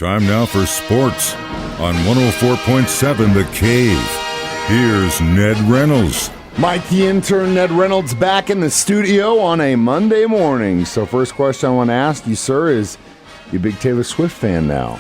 Time now for sports on 104.7 The Cave. Here's Ned Reynolds. Mike, the intern, Ned Reynolds, back in the studio on a Monday morning. So first question I want to ask you, sir, is you a big Taylor Swift fan now?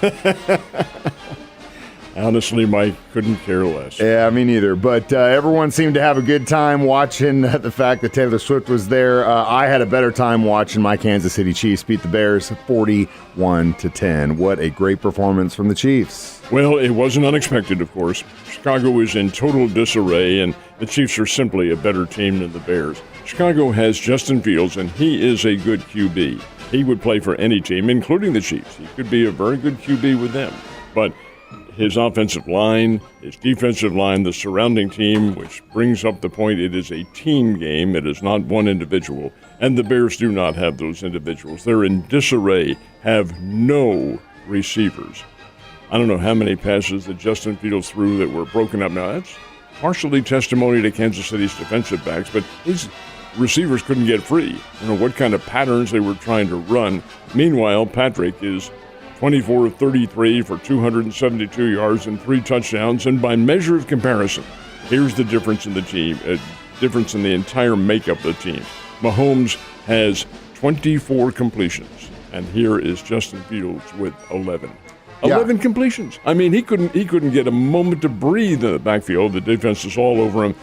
Honestly, Mike, couldn't care less. Yeah, me neither. But everyone seemed to have a good time watching the fact that Taylor Swift was there. I had a better time watching my Kansas City Chiefs beat the Bears 41-10. What a great performance from the Chiefs. Well, it wasn't unexpected, of course. Chicago is in total disarray, and the Chiefs are simply a better team than the Bears. Chicago has Justin Fields, and he is a good QB. He would play for any team, including the Chiefs. He could be a very good QB with them. But his offensive line, his defensive line, the surrounding team, which brings up the point, it is a team game. It is not one individual. And the Bears do not have those individuals. They're in disarray, have no receivers. I don't know how many passes that Justin Fields threw that were broken up. Now, that's partially testimony to Kansas City's defensive backs, but these receivers couldn't get free. I don't know what kind of patterns they were trying to run. Meanwhile, Patrick is 24 of 33 for 272 yards and 3 touchdowns. And by measure of comparison, here's the difference in the team, difference in the entire makeup of the team. Mahomes has 24 completions, and here is Justin Fields with 11. 11 completions. I mean, he couldn't get a moment to breathe in the backfield. The defense is all over him.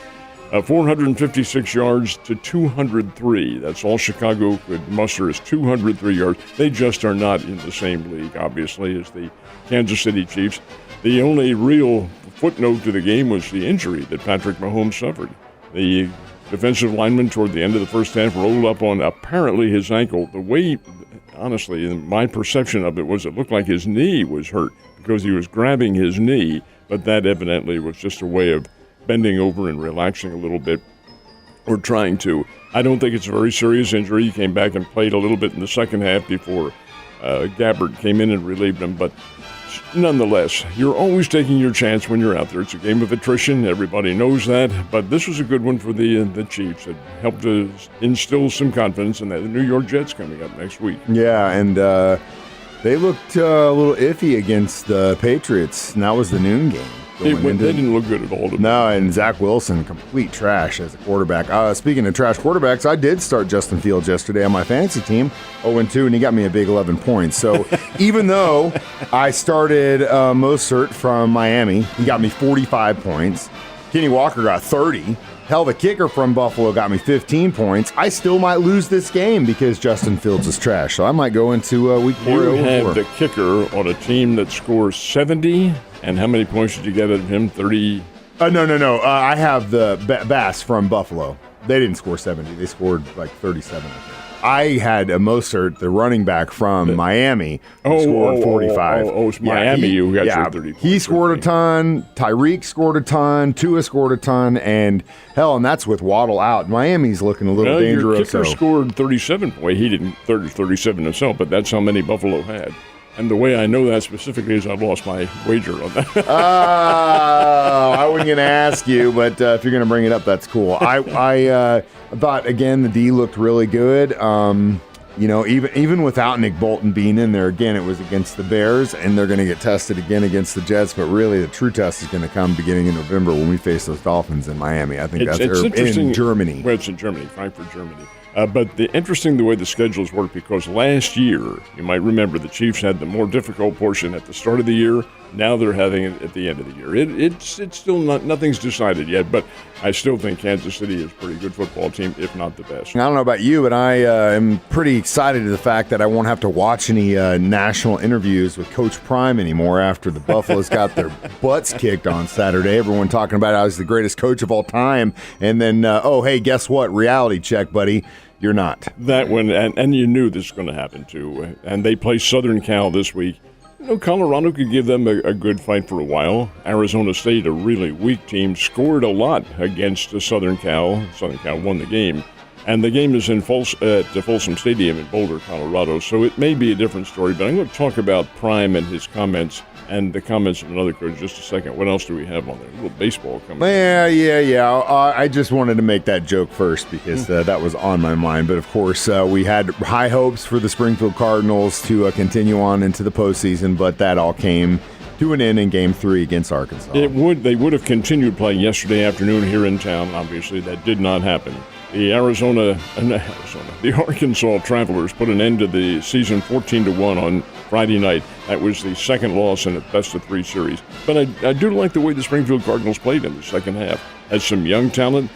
456 yards to 203. That's all Chicago could muster is 203 yards. They just are not in the same league, obviously, as the Kansas City Chiefs. The only real footnote to the game was the injury that Patrick Mahomes suffered. The defensive lineman toward the end of the first half rolled up on apparently his ankle. The way, honestly, my perception of it was it looked like his knee was hurt because he was grabbing his knee, but that evidently was just a way of bending over and relaxing a little bit, or trying to. I don't think it's a very serious injury. He came back and played a little bit in the second half before Gabbert came in and relieved him. But nonetheless, you're always taking your chance when you're out there. It's a game of attrition. Everybody knows that. But this was a good one for the Chiefs. It helped to instill some confidence in that. The New York Jets coming up next week. Yeah, and they looked a little iffy against the Patriots, and that was the noon game. They didn't look good at all. No, and Zach Wilson, complete trash as a quarterback. Speaking of trash quarterbacks, I did start Justin Fields yesterday on my fantasy team, 0-2, and he got me a big 11 points. So even though I started Mostert from Miami, he got me 45 points. Kenny Walker got 30. Hell, the kicker from Buffalo got me 15 points. I still might lose this game because Justin Fields is trash. So I might go into week 4. You had the kicker on a team that scores 70. And how many points did you get out of him? 30? No. I have the Bass from Buffalo. They didn't score 70. They scored like 37, I think. I had a Mostert, the running back from Miami, who scored 45. It's Miami who got your 30 points. He scored a ton. Tyreek scored a ton. Tua scored a ton. And that's with Waddle out. Miami's looking a little dangerous. Your kicker scored 37. Well, he didn't 37 himself, but that's how many Buffalo had. And the way I know that specifically is I've lost my wager on that. I wasn't going to ask you, but if you're going to bring it up, that's cool. I thought, again, the D looked really good. Even without Nick Bolton being in there, again, it was against the Bears, and they're going to get tested again against the Jets. But really, the true test is going to come beginning in November when we face those Dolphins in Miami. I think it's interesting. In Germany. Well, it's in Germany, Frankfurt, Germany. But interesting the way the schedules work, because last year, you might remember, the Chiefs had the more difficult portion at the start of the year. Now they're having it at the end of the year. It's still nothing's decided yet, but I still think Kansas City is a pretty good football team, if not the best. I don't know about you, but I am pretty excited to the fact that I won't have to watch any national interviews with Coach Prime anymore after the Buffaloes got their butts kicked on Saturday. Everyone talking about how he's the greatest coach of all time, and then, hey, guess what? Reality check, buddy. You're not. That one, and you knew this was going to happen, too. And they play Southern Cal this week. Colorado could give them a good fight for a while. Arizona State, a really weak team, scored a lot against Southern Cal. Southern Cal won the game. And the game is at the Folsom Stadium in Boulder, Colorado, so it may be a different story. But I'm going to talk about Prime and his comments and the comments of another coach in just a second. What else do we have on there? A little baseball coming. Yeah. I just wanted to make that joke first because that was on my mind. But, of course, we had high hopes for the Springfield Cardinals to continue on into the postseason, but that all came to an end in Game 3 against Arkansas. They would have continued playing yesterday afternoon here in town. Obviously, that did not happen. The Arkansas Travelers put an end to the season 14-1 on Friday night. That was the second loss in a best-of-3 series. But I do like the way the Springfield Cardinals played in the second half. Has some young talent.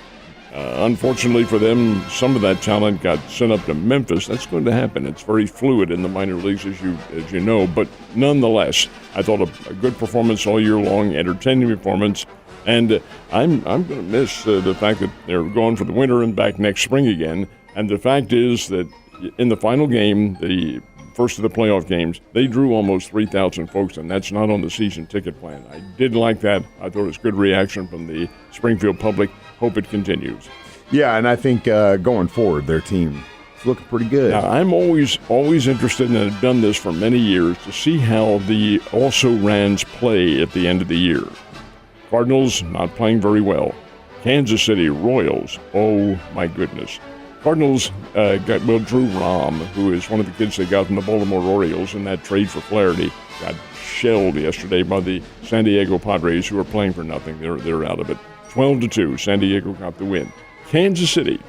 Unfortunately for them, some of that talent got sent up to Memphis. That's going to happen. It's very fluid in the minor leagues, as you know. But nonetheless, I thought a good performance all year long, entertaining performance. And I'm going to miss the fact that they're gone for the winter and back next spring again. And the fact is that in the final game, the first of the playoff games, they drew almost 3,000 folks, and that's not on the season ticket plan. I did like that. I thought it was good reaction from the Springfield public. Hope it continues. Yeah, and I think going forward, their team is looking pretty good. Now, I'm always interested, and I've done this for many years, to see how the also-rans play at the end of the year. Cardinals not playing very well. Kansas City Royals, oh my goodness. Cardinals got Drew Rahm, who is one of the kids they got from the Baltimore Orioles in that trade for Flaherty, got shelled yesterday by the San Diego Padres, who are playing for nothing. They're out of it. 12-2, San Diego got the win. Kansas City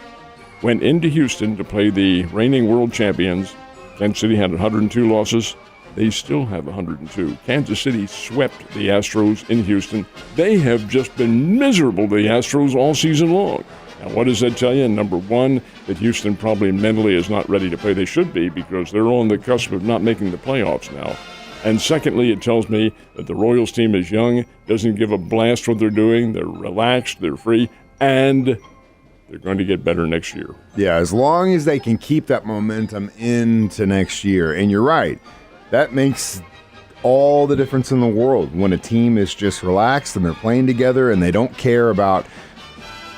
went into Houston to play the reigning world champions. Kansas City had 102 losses. They still have 102. Kansas City swept the Astros in Houston. They have just been miserable, the Astros, all season long. Now, what does that tell you? Number one, that Houston probably mentally is not ready to play. They should be, because they're on the cusp of not making the playoffs now. And secondly, it tells me that the Royals team is young, doesn't give a blast what they're doing. They're relaxed, they're free, and they're going to get better next year. Yeah, as long as they can keep that momentum into next year. And you're right. That makes all the difference in the world when a team is just relaxed and they're playing together and they don't care about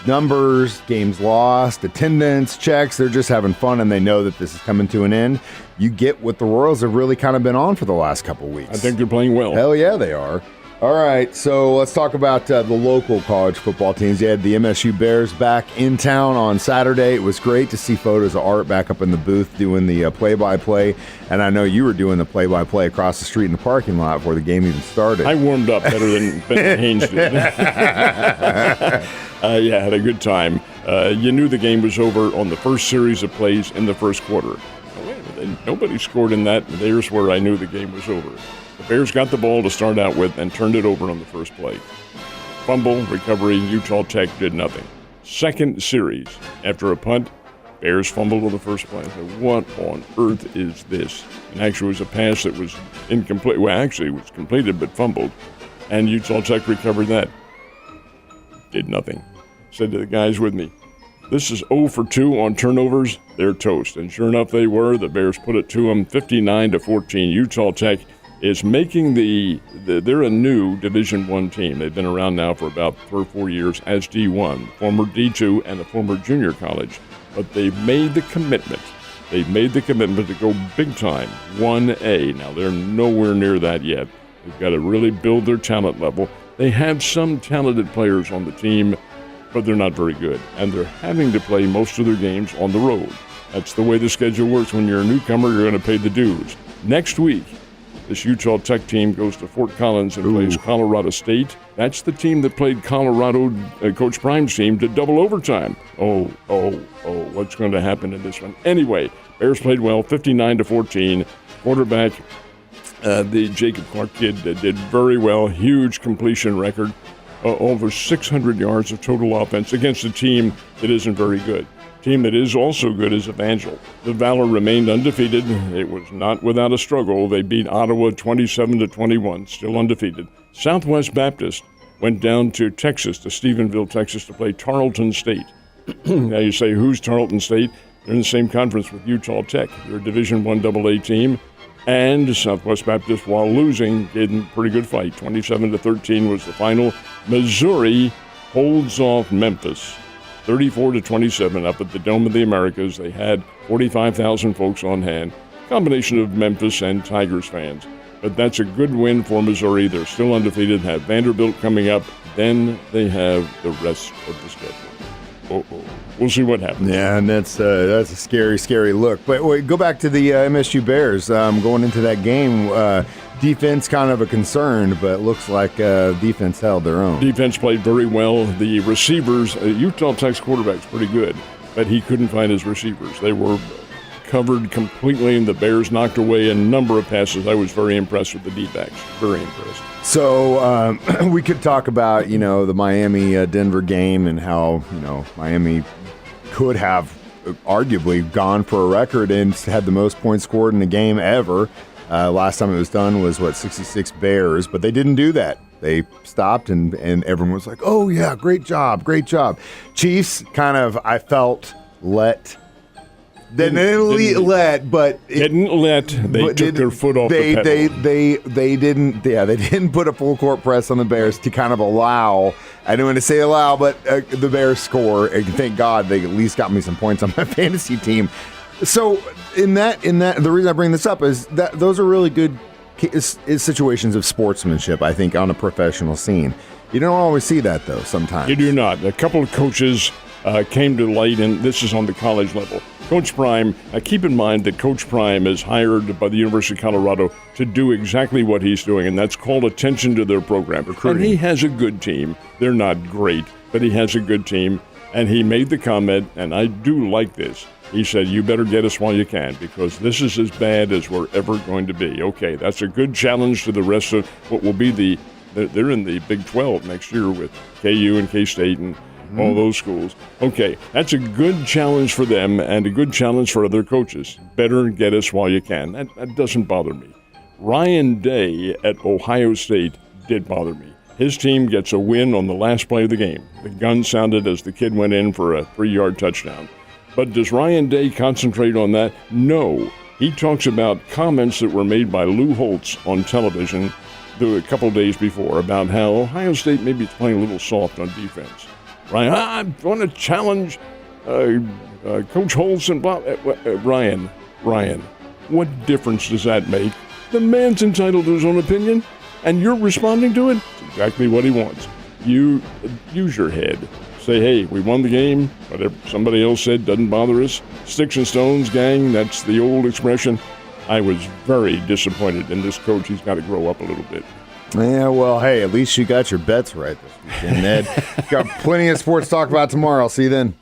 numbers, games lost, attendance, checks. They're just having fun and they know that this is coming to an end. You get what the Royals have really kind of been on for the last couple weeks. I think they're playing well. Hell yeah, they are. All right, so let's talk about the local college football teams. You had the MSU Bears back in town on Saturday. It was great to see photos of Art back up in the booth doing the play-by-play. And I know you were doing the play-by-play across the street in the parking lot before the game even started. I warmed up better than Ben Haynes did. Yeah, had a good time. You knew the game was over on the first series of plays in the first quarter. Now, wait a minute, nobody scored in that. There's where I knew the game was over. The Bears got the ball to start out with and turned it over on the first play. Fumble, recovery, Utah Tech did nothing. Second series, after a punt, Bears fumbled on the first play. I said, what on earth is this? And actually, it was a pass that was incomplete. Well, actually, it was completed but fumbled. And Utah Tech recovered that. Did nothing. Said to the guys with me, this is 0 for 2 on turnovers. They're toast. And sure enough, they were. The Bears put it to them, 59-14. Utah Tech is making they're a new Division I team. They've been around now for about 3 or 4 years as D1, former D2 and a former junior college. But they've made the commitment. They've made the commitment to go big time, 1A. Now, they're nowhere near that yet. They've got to really build their talent level. They have some talented players on the team, but they're not very good. And they're having to play most of their games on the road. That's the way the schedule works. When you're a newcomer, you're going to pay the dues. Next week, this Utah Tech team goes to Fort Collins and plays Colorado State. That's the team that played Colorado, Coach Prime's team, to double overtime. Oh, what's going to happen in this one? Anyway, Bears played well, 59-14. Quarterback, the Jacob Clark kid, did very well. Huge completion record. Over 600 yards of total offense against a team that isn't very good. Team that is also good is Evangel. The Valor remained undefeated. It was not without a struggle. They beat Ottawa 27-21, still undefeated. Southwest Baptist went down to Texas, to Stephenville, Texas, to play Tarleton State. Now you say, who's Tarleton State? They're in the same conference with Utah Tech. They're a Division I AA team. And Southwest Baptist, while losing, gave them a pretty good fight. 27-13 was the final. Missouri holds off Memphis 34-27 up at the Dome of the Americas. They had 45,000 folks on hand, combination of Memphis and Tigers fans. But that's a good win for Missouri. They're still undefeated, have Vanderbilt coming up. Then they have the rest of the schedule. We'll see what happens. Yeah, and that's a scary, scary look. But wait, go back to the MSU Bears going into that game. Defense kind of a concern, but looks like defense held their own. Defense played very well. The receivers, Utah Tech's quarterback's pretty good, but he couldn't find his receivers. They were covered completely, and the Bears knocked away a number of passes. I was very impressed with the D-backs. Very impressed. So we could talk about, the Miami-Denver game and how, Miami could have arguably gone for a record and had the most points scored in a game ever. Last time it was done was, 66 Bears, but they didn't do that. They stopped, and everyone was like, oh, yeah, great job. Chiefs kind of, I felt, They took their foot off the pedal. They didn't put a full court press on the Bears to kind of allow. I don't want to say allow, but the Bears score. And thank God they at least got me some points on my fantasy team. So in that, the reason I bring this up is that those are really good situations of sportsmanship, I think, on a professional scene. You don't always see that, though, sometimes. You do not. A couple of coaches came to light, and this is on the college level. Coach Prime, keep in mind that Coach Prime is hired by the University of Colorado to do exactly what he's doing, and that's call attention to their program. Recruiting. And he has a good team. They're not great, but he has a good team. And he made the comment, and I do like this. He said, you better get us while you can, because this is as bad as we're ever going to be. Okay, that's a good challenge to the rest of what will be they're in the Big 12 next year with KU and K-State and all those schools. Okay, that's a good challenge for them and a good challenge for other coaches. Better get us while you can. That doesn't bother me. Ryan Day at Ohio State did bother me. His team gets a win on the last play of the game. The gun sounded as the kid went in for a 3-yard touchdown. But does Ryan Day concentrate on that? No. He talks about comments that were made by Lou Holtz on television a couple days before about how Ohio State maybe is playing a little soft on defense. Ryan, I want to challenge Coach Holtz and blah. Ryan, what difference does that make? The man's entitled to his own opinion, and you're responding to it? It's exactly what he wants. You use your head. Say, hey, we won the game. Whatever somebody else said doesn't bother us. Sticks and stones, gang, that's the old expression. I was very disappointed in this coach. He's got to grow up a little bit. Yeah, well, hey, at least you got your bets right this weekend, Ned. Got plenty of sports to talk about tomorrow. I'll see you then.